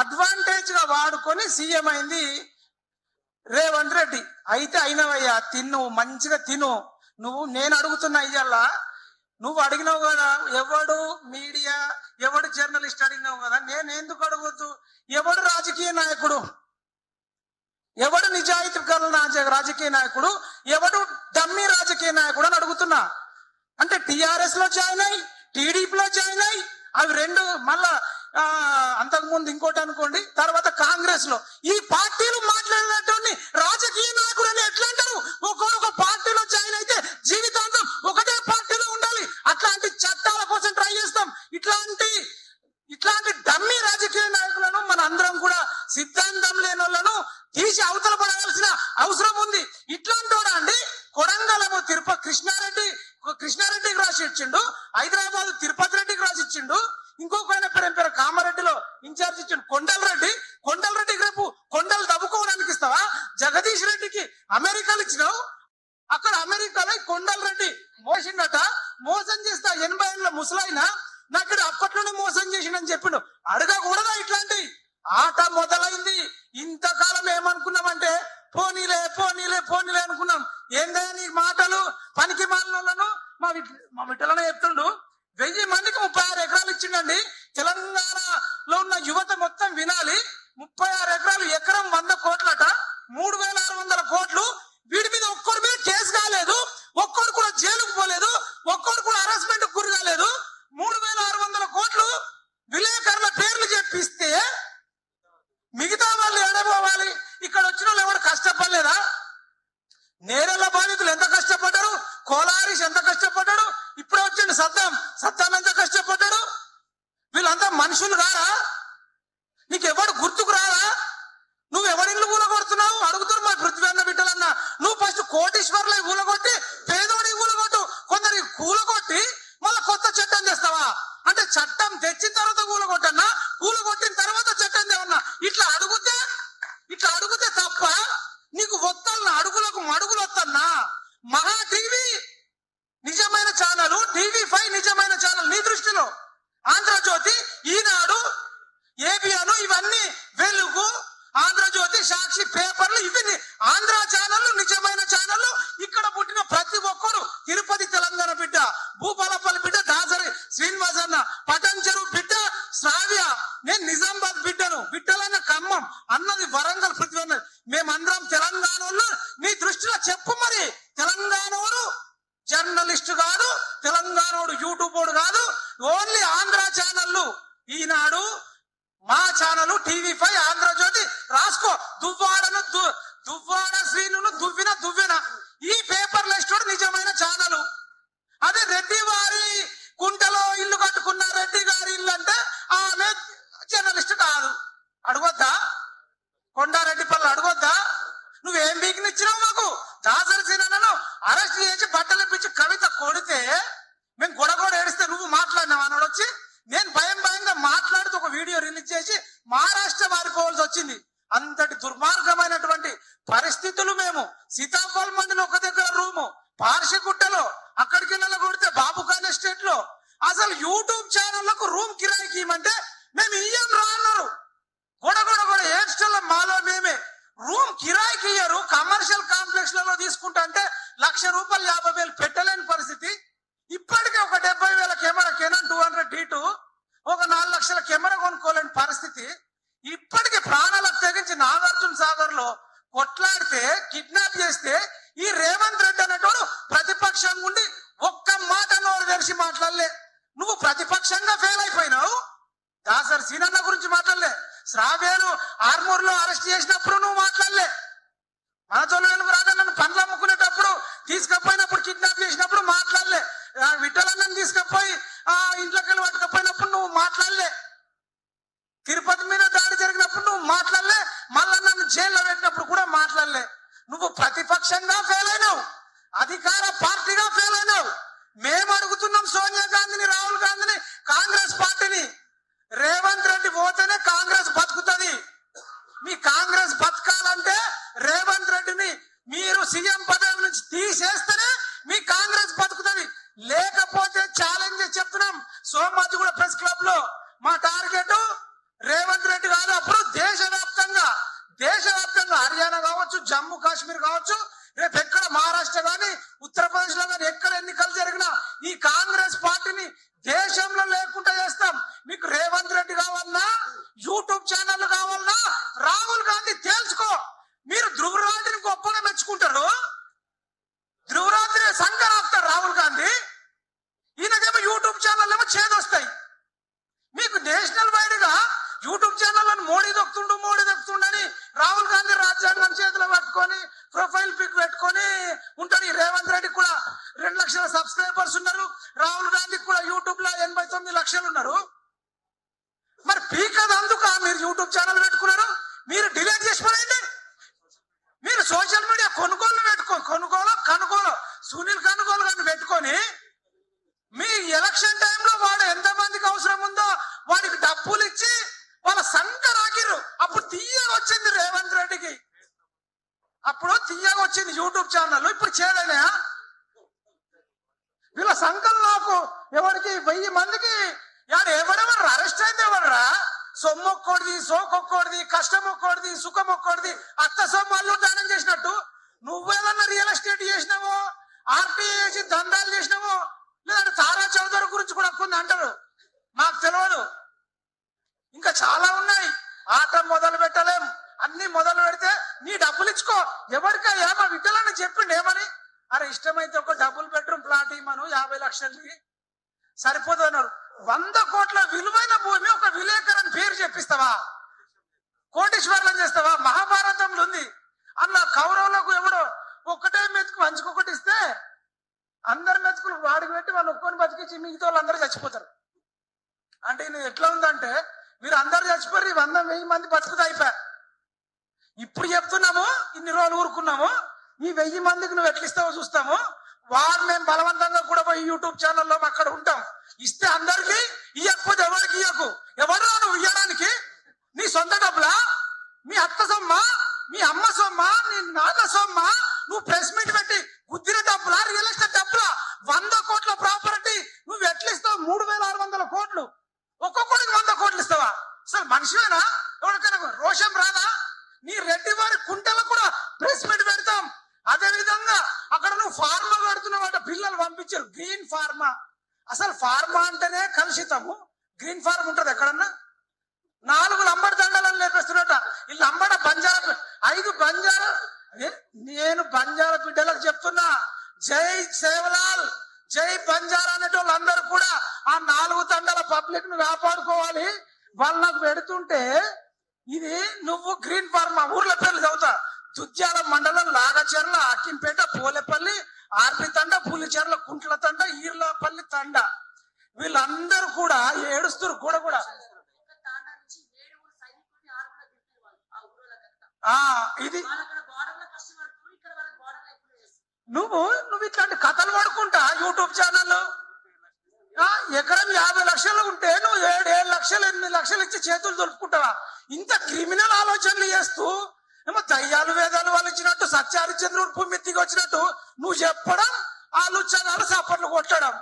Advantage గా వాడుకొని CM అయింది రేవంత్ రెడ్డి. అయితే అయినవయ్యా, తిను మంచిగా తిను. నేను అడుగుతున్నా ఇయ్యాల, నువ్వు అడిగినావు కదా, ఎవడు మీడియా ఎవడు జర్నలిస్ట్ అడిగినావు కదా, నేను ఎందుకు అడగొద్దు? ఎవడు రాజకీయ నాయకుడు, ఎవడు నిజాయితీ గల రాజకీయ నాయకుడు, ఎవడు డమ్మీ రాజకీయ నాయకుడు అని అడుగుతున్నా. అంటే టిఆర్ఎస్ లో జాయిన్ అయ్యి, టీడీపీలో జాయిన్ అయ్యి, అవి రెండు మళ్ళా అంతకుముందు ఇంకోటి అనుకోండి, తర్వాత కాంగ్రెస్ లో ఈ పార్టీలు మాట్లాడినటువంటి రాజకీయ నాయకుడు అని ఎట్లా అంటారు? ఒక పార్టీలో జాయిన్ అయితే జీవితాంతం ఒకటే పార్టీలో ఉండాలి, అట్లాంటి చట్టాల కోసం ట్రై చేస్తాం. ఇట్లాంటి డమ్మీ రాజకీయ నాయకులను మన అందరం కూడా సిద్ధాంతం లేని వాళ్ళను తీసి అవతల పడాల్సిన అవసరం ఉంది. ఇట్లాంటి వాడు అండి కొడంగల్ కృష్ణారెడ్డికి రాసి ఇచ్చిండు, హైదరాబాద్ తిరుపతి రెడ్డికి రాసి ఇచ్చిండు, ఇంకొక ఆయన పేరు కామారెడ్డిలో ఇన్ఛార్జ్ ఇచ్చిండు కొండల్ రెడ్డికి రేపు కొండలు దవ్వుకోవడానికి ఇస్తావా? జగదీష్ రెడ్డికి అమెరికాలు ఇచ్చినావు, అక్కడ అమెరికాలో కొండల్ రెడ్డి మోసం చేస్తా 80 ఏళ్ళ ముసలాయినా నాకు అప్పట్లోనే మోసం చేసిండని చెప్పిండు. అడగకూడదా? ఇట్లాంటి ఆట మొదలైంది. ఇంతకాలం ఏమనుకున్నామంటే పోనీలే అనుకున్నాం. ఏందా నీ మాటలు? పనికి మాలినోళ్ళను మా విట్టలనే చెప్తుండు. 1000 మందికి 36 ఎకరాలు ఇచ్చిండండి. తెలంగాణలో ఉన్న యువత మొత్తం వినాలి. 36 ఎకరాలు, ఎకరం 100 కోట్లట, 3600 కోట్లు. వీడి మీద ఒక్కడి మీద కేసు కాలేదు, ఒక్కడు కూడా జైలుకు పోలేదు, ఒక్కడు కూడా హరాస్మెంట్ గురి కాలేదు. 3600 కోట్లు విలేకరుల పేర్లు చెప్పిస్తే మిగతా వాళ్ళు ఎడబోవాలి? ఇక్కడ వచ్చిన వాళ్ళు ఎవరు కష్టపడలేదా? నేరెళ్ల బాధితులు ఎంత కష్టపడ్డారు, కోలారీష్ ఎంత కష్టపడ్డాడు, ఇప్పుడే వచ్చిండు సద్దాం ఎంత కష్టపడ్డాడు. వీళ్ళంతా మనుషులు కారా? నీకు ఎవడు గుర్తుకు రారా? నువ్వు ఎవరిల్లు కూలగొడుతున్నావు అడుగుతారు మా పృథ్వీ అన్న బిడ్డలన్న. నువ్వు ఫస్ట్ కోటీశ్వర్లు కూలగొట్టి పేదోడి కూలగొట్టు, కొందరికి కూలగొట్టి మళ్ళీ కొత్త చట్టం చేస్తావా? అంటే చట్టం తెచ్చిన తర్వాత కూలగొట్టన్నా, కూలగొట్టిన తర్వాత చట్టం దేవన్నా? ఇట్లా అడుగుతే తప్ప నీకు వద్దన్నా, అడుగులకు మడుగులు వద్దన్నా. మహా టీవీ నిజమైన ఛానల్, TV5 నిజమైన ఛానల్ నీ దృష్టిలో. ఆంధ్రజ్యోతి, ఈనాడు, ఏబిఎన్, ఇవన్నీ వెలుగు, ఆంధ్రజ్యోతి, సాక్షి పేపర్లు, ఇవి ఆంధ్ర ఛానళ్ళు, నిజమైన ఛానళ్ళు. ఇక్కడ పుట్టిన ప్రతి ఒక్కరు తిరుపతి తెలంగాణ బిడ్డ, భూపాలపల్లి బిడ్డ దాసరి శ్రీనివాస్ అన్న, పటంచెరు బిడ్డ శ్రావ్య, నేను నిజామాబాద్ బిడ్డను, బిడ్డలన్న ఖమ్మం అన్నది వరంగల్ పృథ్వీ అన్నది. మేమందరం తెలంగాణ వాళ్ళు. నీ దృష్టిలో చెప్పు మరి, తెలంగాణోడు జర్నలిస్టు కాదు, తెలంగాణోడు యూట్యూబ్ కాదు, ఓన్లీ ఆంధ్ర ఛానళ్ళు. ఈనాడు మా ఛానల్, TV5, ఆంధ్రజ్యోతి రాసుకో. దువ్వాడ శ్రీను దువ్వెన ఈ పేపర్ లిస్టు నిజమైన ఛానల్. అదే రెడ్డి వారి కుంటలో ఇల్లు కట్టుకున్న రెడ్డి గారి ఇల్లు అంటే ఆమె జర్నలిస్ట్ కాదు. అడగొద్దా? కొండారెడ్డి పళ్ళు అడగొద్దా? నువ్వేం బీకినిచ్చినావు మాకు? దాసరి సీనను అరెస్ట్ చేసి బట్టలు పిచ్చి కవిత కొడితే మేము గొడగొడ ఏడిస్తే నువ్వు మాట్లాడినావు అన్నాడు వచ్చి. నేను భయంగా మాట్లాడుతూ ఒక వీడియో రిలీజ్ చేసి మహారాష్ట్ర మారిపోవాల్సి వచ్చింది. అంతటి దుర్మార్గమైనటువంటి పరిస్థితులు. మేము సీతాఫల్ మందిలో ఒక దగ్గర రూము, పార్షిగుట్టలో, అక్కడికి కొడితే బాబుఖాన్ ఎస్టేట్ లో. అసలు యూట్యూబ్ ఛానళ్లకు రూమ్ కిరాయికి ఇవ్వమంటే మేము ఇయ్యం రా అన్నారు. గొడగొడ ఏడ్స్టల్లో మాలో మేమే. రూమ్ కిరాయికి ఇయ్యరు, కమర్షియల్ కాంప్లెక్స్ లలో తీసుకుంటా అంటే ₹1,50,000 పెట్టలేని పరిస్థితి. ఇప్పటికే ఒక 70,000 కెమెరా కెనాన్ 200D2 ఒక 4 లక్షల కెమెరా కొనుక్కోలేని పరిస్థితి. ఇప్పటికే ప్రాణాలకు తెగించి నాగార్జున సాగర్ లో కొట్లాడితే, కిడ్నాప్ చేస్తే ఈ రేవంత్ రెడ్డి అనేటోడు ప్రతిపక్షంగా ఉండి ఒక్క మాట నోరు తెరిచి మాట్లాడలే. నువ్వు ప్రతిపక్షంగా ఫెయిల్ అయిపోయినావు. దాసరి సీనన్న గురించి మాట్లాడలే. శ్రావ్యను ఆర్మూర్ లో అరెస్ట్ చేసినప్పుడు నువ్వు మాట్లాడలే. మన తొలగను రాగా నన్ను పండ్లు అమ్ముకునేటప్పుడు తీసుకపోయినప్పుడు, కిడ్నాప్ చేసినప్పుడు మాట్లాడలే. విఠలన్నను తీసుకపోయి ఇంట్లోకి వెళ్ళి పట్టుకపోయినప్పుడు నువ్వు మాట్లాడలే. తిరుపతి మీద దాడి జరిగినప్పుడు నువ్వు మాట్లాడలే. మళ్ళా నన్ను జైల్లో పెట్టినప్పుడు కూడా మాట్లాడలే. నువ్వు ప్రతిపక్షంగా ఫెయిల్ అయినావు, అధికార పార్టీగా ఫెయిల్ అయినావు. మేము అడుగుతున్నాం సోనియా గాంధీని, రాహుల్ గాంధీని, కాంగ్రెస్ పార్టీని, రేవంత్ రెడ్డి పోతేనే కాంగ్రెస్ బతుకుతుంది. మీ కాంగ్రెస్ బతకాలంటే రేవంత్ రెడ్డిని మీరు సీఎం పదవి నుంచి తీసేస్తేనే మీ కాంగ్రెస్ బతుకుతుంది. లేకపోతే ఛాలెంజ్ చెప్తున్నాం. సోమాజిగూడ ప్రెస్ క్లబ్ లో మా టార్గెట్ రేవంత్ రెడ్డి కాదు, రాహుల్ గాంధీ రాజ్యాంగం చేతిలో పట్టుకొని ప్రొఫైల్ పిక్ పెట్టుకొని ఉంటాడు. ఈ రేవంత్ రెడ్డి కూడా 2 లక్షల సబ్స్క్రైబర్స్ ఉన్నారు. రాహుల్ గాంధీ కూడా యూట్యూబ్ లో 89 లక్షలు ఉన్నారు. మరి పీకది అందుక మీరు యూట్యూబ్ ఛానల్ పెట్టుకున్నారు. మీరు డిలీట్ చేసి పడండి. మీరు సోషల్ మీడియా కనుగోలు సునీల్ కనుగోలు గారిని పెట్టుకొని మీ ఎలక్షన్ టైంలో వాడు ఎంతమందికి అవసరం ఉందో వాడికి డబ్బులు ఇచ్చి వాళ్ళ సంఖ రాకిరు. అప్పుడు తీయగా వచ్చింది రేవంత్ రెడ్డికి, అప్పుడు తీయగా వచ్చింది యూట్యూబ్ ఛానల్. ఇప్పుడు చేదైనా వీళ్ళ సంఖలు నాకు ఎవరికి 1000 మందికి ఎవరెవరు అరెస్ట్ అయింది ఎవడరా? సొమ్మొక్కోడిది, సోకొక్కోడిది, కష్టమొక్కోడిది, సుఖమొక్కోడిది, అత్త సొమ్మల్లు దానం చేసినట్టు నువ్వేదన్నా రియల్ ఎస్టేట్ చేసినావో, ఆర్టీఐ చేసి దందాలు చేసినావో, లేదంటే తారా చౌదరి గురించి కూడా కొంది అంటారు. నాకు తెలియదు. ఇంకా చాలా ఉన్నాయి. ఆట మొదలు పెట్టలేం. అన్ని మొదలు పెడితే నీ డబ్బులు ఇచ్చుకో. ఎవరికయ్యా మా విట్టలని చెప్పిండు ఏమని? అరే ఇష్టమైతే ఒక డబుల్ బెడ్రూమ్ ప్లాట్ ఇమ్మను 50 లక్షలకి సరిపోదు అన్నాడు. 100 కోట్ల విలువైన భూమి ఒక విలేకరని పేరు చెప్పిస్తావా? కోటీశ్వర్లను చేస్తావా? మహాభారతంలో ఉంది. అలా కౌరవులకు ఎవడో ఒక్కటే మెతుకు మంచుకొకటి ఇస్తే అందరి మెతుకులు వాడికి పెట్టి వాళ్ళు ఒక్కొని బతికించి మిగతా వాళ్ళు అందరూ చచ్చిపోతారు. అంటే నేను ఎట్లా ఉందంటే మీరు అందరు చచ్చిపోయి 100,000 మంది బతుకుతా అయిపోయా. ఇప్పుడు చెప్తున్నాము, ఇన్ని రోజులు ఊరుకున్నాము, ఈ 1000 మందికి నువ్వు ఎట్లా ఇస్తావో చూస్తాము. వాడు మేము బలవంతంగా కూడా పోయి యూట్యూబ్ ఛానల్లో అక్కడ ఉంటాం. ఇస్తే అందరికి, ఇవ్వకపోతే ఎవరికి ఇవ్వకు. ఎవరు నువ్వు ఇవ్వడానికి? నీ సొంత డబ్బులా? మీ అత్త సొమ్మ, మీ అమ్మ సొమ్మ, నీ నాన్న సొమ్మ? నువ్వు ప్రెస్ మీట్ పెట్టి గుద్దిన డబ్బులా? రియల్ ఎస్టేట్ డబ్బులా? 100 కోట్ల ప్రాపర్టీ నువ్వు ఎట్లా ఇస్తావు? 3600 కోట్లు. ఒక్కొక్కడికి 100 కోట్లు ఇస్తావా? అసలు మనిషివేనా? ఎవరికైనా రోషం రాదా? నీ రెడ్డి వారి కుంటలో కూడా ప్రెస్ మీట్ పెడతాం. అదే విధంగా అక్కడ నువ్వు ఫార్మా పెడుతున్నావు. పిల్లలు పంపించారు గ్రీన్ ఫార్మా. అసలు ఫార్మా అంటేనే కలుషితము. గ్రీన్ ఫార్మ్ ఉంటది ఎక్కడన్నా? 4 లంబడి దండాలను లేపేస్తున్నట. ఈ లంబడ బంజారా 5 బంజారా. నేను బంజారా బిడ్డలకు చెప్తున్నా, జై సేవలాల్, జై బంజారా అనేటోళ్ళు అందరూ కూడా ఆ 4 తండాల పబ్లిక్ ను కాపాడుకోవాలి. వాళ్ళు నాకు పెడుతుంటే ఇది నువ్వు గ్రీన్ ఫార్మా ఊర్ల పేర్లు చదువుతా. దుద్యాల మండలం లాగచెర్ల, అక్కింపేట, పోలేపల్లి, ఆర్పి తండ, పులిచెర్ల, కుంట్ల తండ, ఈర్లపల్లి తండ, వీళ్ళందరూ కూడా ఏడుస్తారు. కూడా ఇది నువ్వు ఇట్లాంటి కథలు పడుకుంటా యూట్యూబ్ ఛానల్. ఎకరం 50 లక్షలు ఉంటే నువ్వు 7 లక్షలు 8 లక్షలు ఇచ్చి చేతులు దొరుకుకుంటావా? ఇంత క్రిమినల్ ఆలోచనలు చేస్తూ ఏమో దయ్యాలు వేదాలు వాళ్ళు ఇచ్చినట్టు, సత్యహరిచంద్రుడు భూమి ఎత్తికి వచ్చినట్టు నువ్వు చెప్పడం, ఆ లుచ్చగాలు సప్పట్లు కొట్టడం.